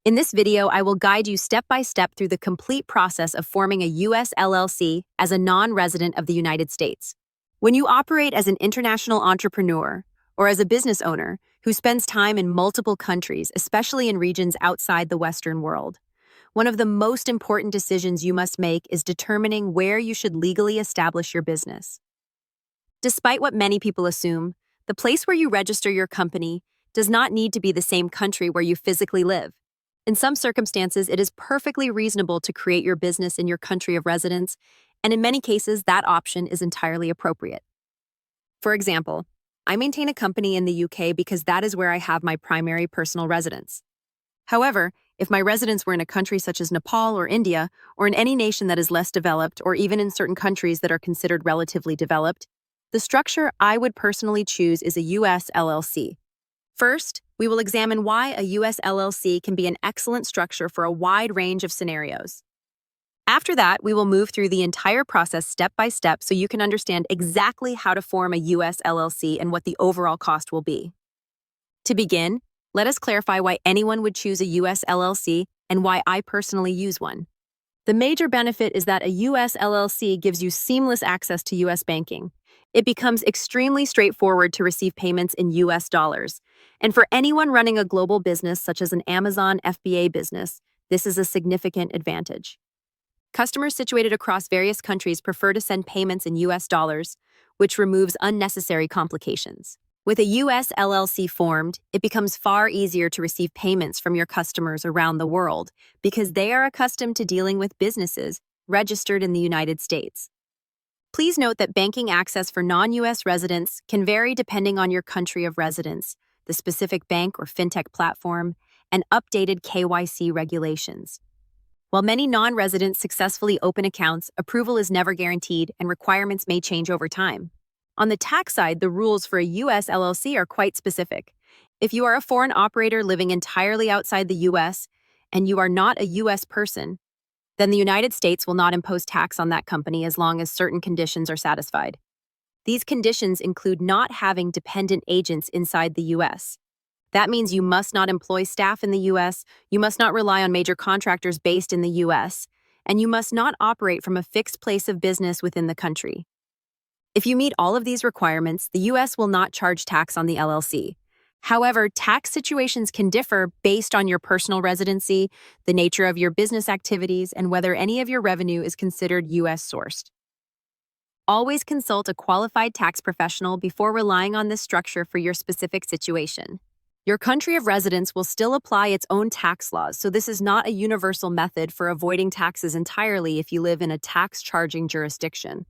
In this video, I will guide you step by step through the complete process of forming a US LLC as a non-resident of the United States. When you operate as an international entrepreneur or as a business owner who spends time in multiple countries, especially in regions outside the Western world, one of the most important decisions you must make is determining where you should legally establish your business. Despite what many people assume, the place where you register your company does not need to be the same country where you physically live. In some circumstances, it is perfectly reasonable to create your business in your country of residence, and in many cases, that option is entirely appropriate. For example, I maintain a company in the UK because that is where I have my primary personal residence. However, if my residence were in a country such as Nepal or India, or in any nation that is less developed, or even in certain countries that are considered relatively developed, the structure I would personally choose is a US LLC. First, we will examine why a US LLC can be an excellent structure for a wide range of scenarios. After that, we will move through the entire process step by step so you can understand exactly how to form a US LLC and what the overall cost will be. To begin, let us clarify why anyone would choose a US LLC and why I personally use one. The major benefit is that a US LLC gives you seamless access to US banking. It becomes extremely straightforward to receive payments in US dollars. And for anyone running a global business such as an Amazon FBA business, this is a significant advantage. Customers situated across various countries prefer to send payments in US dollars, which removes unnecessary complications. With a US LLC formed, it becomes far easier to receive payments from your customers around the world because they are accustomed to dealing with businesses registered in the United States. Please note that banking access for non-US residents can vary depending on your country of residence, the specific bank or fintech platform, and updated KYC regulations. While many non-residents successfully open accounts, approval is never guaranteed and requirements may change over time. On the tax side, the rules for a US LLC are quite specific. If you are a foreign operator living entirely outside the US and you are not a US person, then the United States will not impose tax on that company as long as certain conditions are satisfied. These conditions include not having dependent agents inside the US. That means you must not employ staff in the US, you must not rely on major contractors based in the US, and you must not operate from a fixed place of business within the country. If you meet all of these requirements, the US will not charge tax on the LLC. However, tax situations can differ based on your personal residency, the nature of your business activities, and whether any of your revenue is considered US sourced. Always consult a qualified tax professional before relying on this structure for your specific situation. Your country of residence will still apply its own tax laws, so this is not a universal method for avoiding taxes entirely if you live in a tax-charging jurisdiction.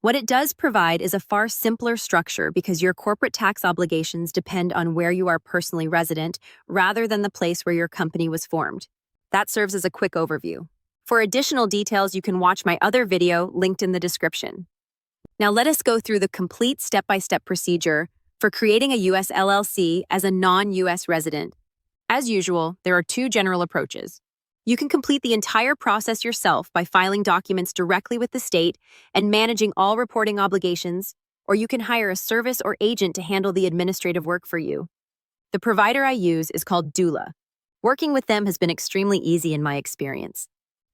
What it does provide is a far simpler structure because your corporate tax obligations depend on where you are personally resident rather than the place where your company was formed. That serves as a quick overview. For additional details, you can watch my other video linked in the description. Now let us go through the complete step-by-step procedure for creating a US LLC as a non-US resident. As usual, there are two general approaches. You can complete the entire process yourself by filing documents directly with the state and managing all reporting obligations, or you can hire a service or agent to handle the administrative work for you. The provider I use is called Doula. Working with them has been extremely easy in my experience.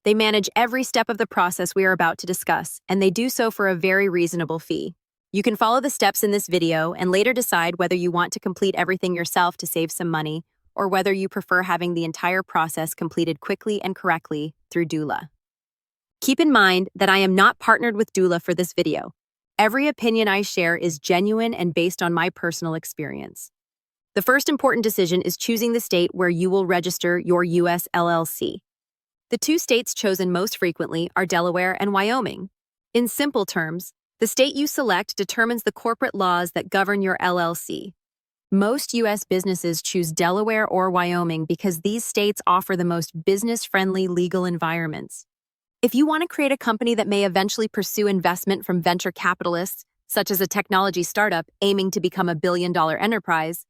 They manage every step of the process we are about to discuss, and they do so for a very reasonable fee. You can follow the steps in this video and later decide whether you want to complete everything yourself to save some money, or whether you prefer having the entire process completed quickly and correctly through Doula. Keep in mind that I am not partnered with Doula for this video. Every opinion I share is genuine and based on my personal experience. The first important decision is choosing the state where you will register your US LLC. The two states chosen most frequently are Delaware and Wyoming. In simple terms, the state you select determines the corporate laws that govern your LLC. Most U.S. businesses choose Delaware or Wyoming because these states offer the most business-friendly legal environments. If you want to create a company that may eventually pursue investment from venture capitalists, such as a technology startup aiming to become a billion-dollar enterprise,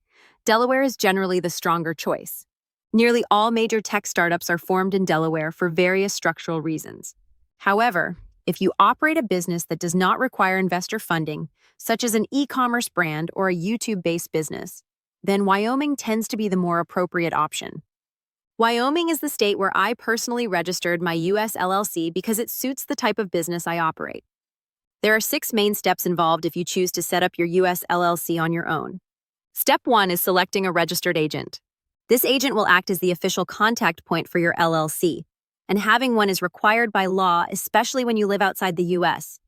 Delaware is generally the stronger choice. Nearly all major tech startups are formed in Delaware for various structural reasons. However, if you operate a business that does not require investor funding, such as an e-commerce brand or a YouTube-based business, then Wyoming tends to be the more appropriate option. Wyoming is the state where I personally registered my US LLC because it suits the type of business I operate. There are 6 main steps involved if you choose to set up your US LLC on your own. Step 1 is selecting a registered agent. This agent will act as the official contact point for your LLC, and having one is required by law, especially when you live outside the US.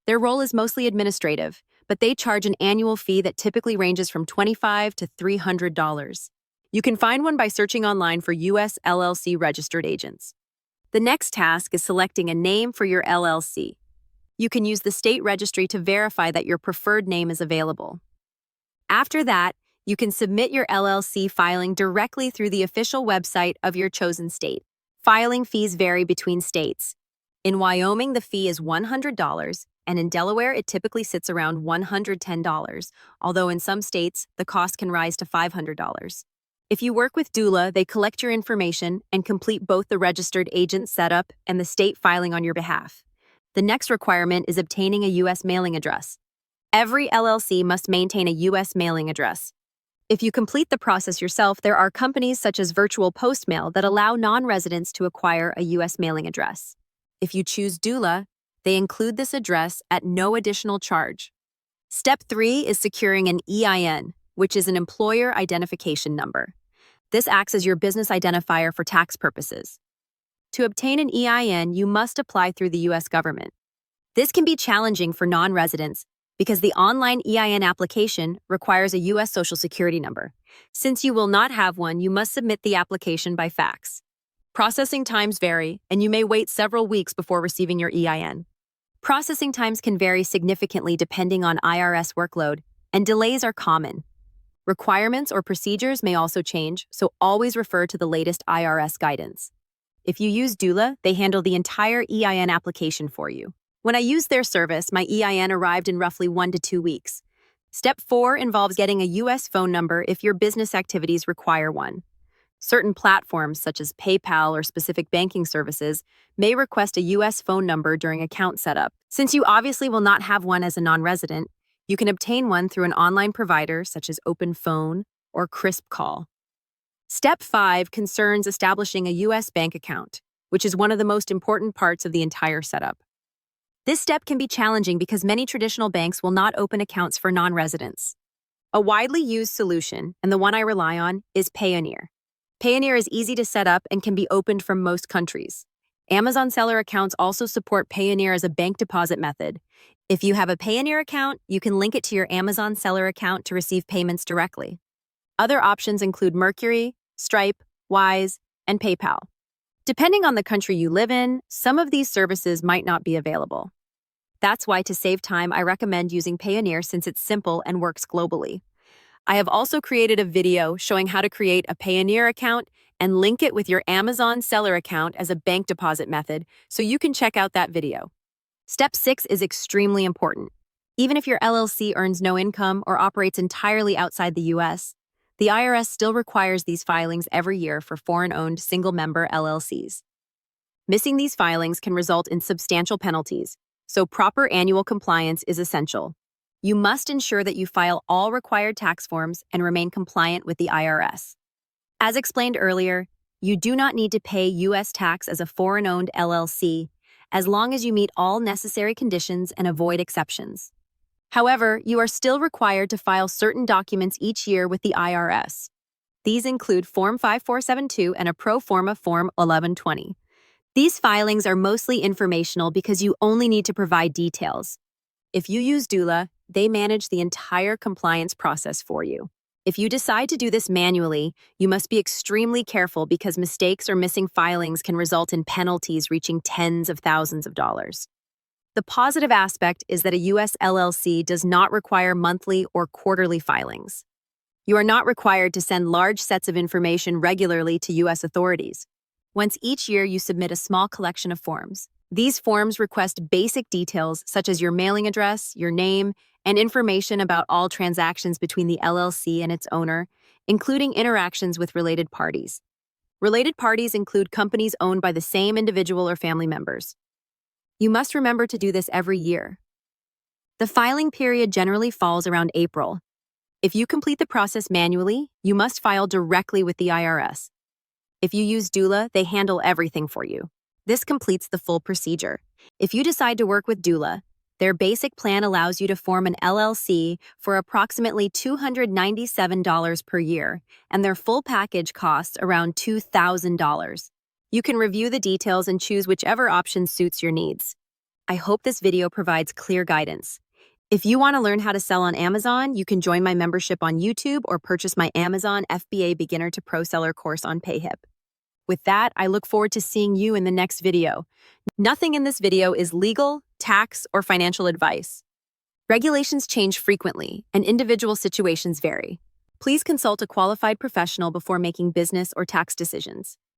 Their role is mostly administrative, but they charge an annual fee that typically ranges from $25 to $300. You can find one by searching online for US LLC registered agents. The next task is selecting a name for your LLC. You can use the state registry to verify that your preferred name is available. After that, you can submit your LLC filing directly through the official website of your chosen state. Filing fees vary between states. In Wyoming, the fee is $100, and in Delaware, it typically sits around $110, although in some states, the cost can rise to $500. If you work with doula, they collect your information and complete both the registered agent setup and the state filing on your behalf. The next requirement is obtaining a U.S. mailing address. Every LLC must maintain a U.S. mailing address. If you complete the process yourself, there are companies such as Virtual Postmail that allow non-residents to acquire a U.S. mailing address. If you choose doula, they include this address at no additional charge. Step 3 is securing an EIN, which is an employer identification number. This acts as your business identifier for tax purposes. To obtain an EIN, you must apply through the U.S. government. This can be challenging for non-residents because the online EIN application requires a U.S. Social Security number. Since you will not have one, you must submit the application by fax. Processing times vary, and you may wait several weeks before receiving your EIN. Processing times can vary significantly depending on IRS workload, and delays are common. Requirements or procedures may also change, so always refer to the latest IRS guidance. If you use doula, they handle the entire EIN application for you. When I used their service, my EIN arrived in roughly 1 to 2 weeks. Step 4 involves getting a U.S. phone number if your business activities require one. Certain platforms, such as PayPal or specific banking services, may request a U.S. phone number during account setup. Since you obviously will not have one as a non-resident, you can obtain one through an online provider such as OpenPhone or CrispCall. Step 5 concerns establishing a U.S. bank account, which is one of the most important parts of the entire setup. This step can be challenging because many traditional banks will not open accounts for non-residents. A widely used solution, and the one I rely on, is Payoneer. Payoneer is easy to set up and can be opened from most countries. Amazon seller accounts also support Payoneer as a bank deposit method. If you have a Payoneer account, you can link it to your Amazon seller account to receive payments directly. Other options include Mercury, Stripe, Wise, and PayPal. Depending on the country you live in, some of these services might not be available. That's why, to save time, I recommend using Payoneer since it's simple and works globally. I have also created a video showing how to create a Payoneer account and link it with your Amazon seller account as a bank deposit method, so you can check out that video. Step 6 is extremely important. Even if your LLC earns no income or operates entirely outside the U.S., the IRS still requires these filings every year for foreign-owned single-member LLCs. Missing these filings can result in substantial penalties, so proper annual compliance is essential. You must ensure that you file all required tax forms and remain compliant with the IRS. As explained earlier, you do not need to pay U.S. tax as a foreign-owned LLC as long as you meet all necessary conditions and avoid exceptions. However, you are still required to file certain documents each year with the IRS. These include Form 5472 and a pro forma Form 1120. These filings are mostly informational because you only need to provide details. If you use doula, they manage the entire compliance process for you. If you decide to do this manually, you must be extremely careful because mistakes or missing filings can result in penalties reaching tens of thousands of dollars. The positive aspect is that a U.S. LLC does not require monthly or quarterly filings. You are not required to send large sets of information regularly to U.S. authorities. Once each year, you submit a small collection of forms. These forms request basic details such as your mailing address, your name, and information about all transactions between the LLC and its owner, including interactions with related parties. Related parties include companies owned by the same individual or family members. You must remember to do this every year. The filing period generally falls around April. If you complete the process manually, you must file directly with the IRS. If you use doula, they handle everything for you. This completes the full procedure. If you decide to work with doula, their basic plan allows you to form an LLC for approximately $297 per year, and their full package costs around $2,000. You can review the details and choose whichever option suits your needs. I hope this video provides clear guidance. If you want to learn how to sell on Amazon, you can join my membership on YouTube or purchase my Amazon FBA Beginner to Pro Seller course on PayHip. With that, I look forward to seeing you in the next video. Nothing in this video is legal, tax, or financial advice. Regulations change frequently, and individual situations vary. Please consult a qualified professional before making business or tax decisions.